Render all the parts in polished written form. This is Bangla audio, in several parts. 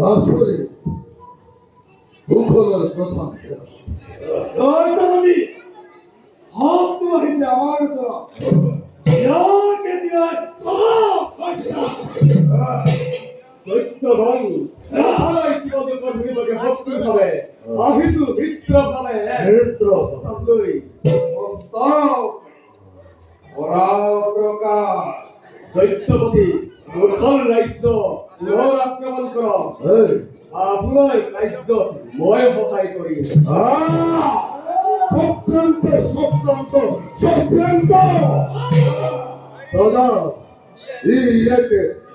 আসলে ভূখোলের প্রধান দৈত্যপতি মুখল রাজ্য পুনৰ আক্ৰমণ কৰক আপোনাৰ ৰাজ্যত মই সহায় কৰিম চক্রান্ত চক্রান্ত চক্রান্ত দাদা এই এক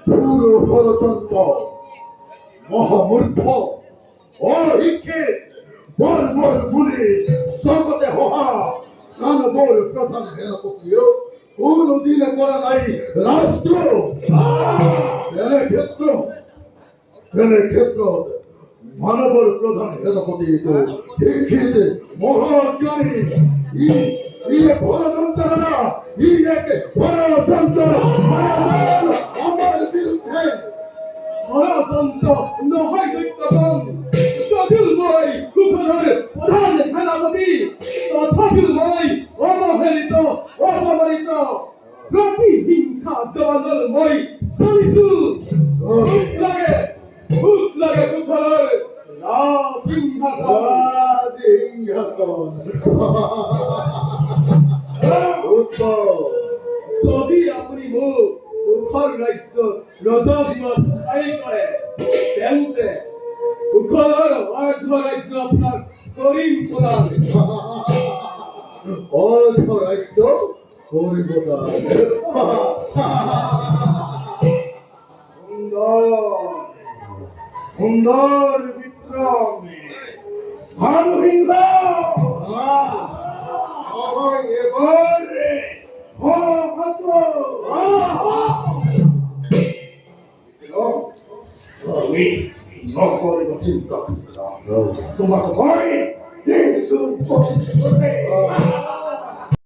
পুরো ষড়যন্ত্র মহামূর্খ অশিক্ষিত বর্বর গুলি জগতে হহা কানবর প্রধান সেনাপতিও কোনদিনে করা নাই রাষ্ট্র ক্ষেত্র মানবর প্রধান সেনাপতি তো শিক্ষিত মহাজ্ঞানী ইয়ে ষড়যন্ত্র না ইয়ে ষড়যন্ত্র আমার বিরুদ্ধে ষড়যন্ত্র নহয় দৈত্যগণ যদিও মই কুকুৰৰ প্ৰধান সেনাপতি তথাপিও মই অৱহেলিত অপমানিত প্ৰতিহিংসা দমনত মই চলিছো ভোক লাগে কুকুৰৰ সিংহাসন যদি আপুনি মোক মুখৰ ৰাজ্যত ৰজা সহায় কৰে তেন্তে মুখৰ অৰ্ধ ৰাজ্য আপোনাক কৰিম প্ৰদান অর্ধ রাজ্য করিব সুন্দর বিক্রম তোমাকে ভয়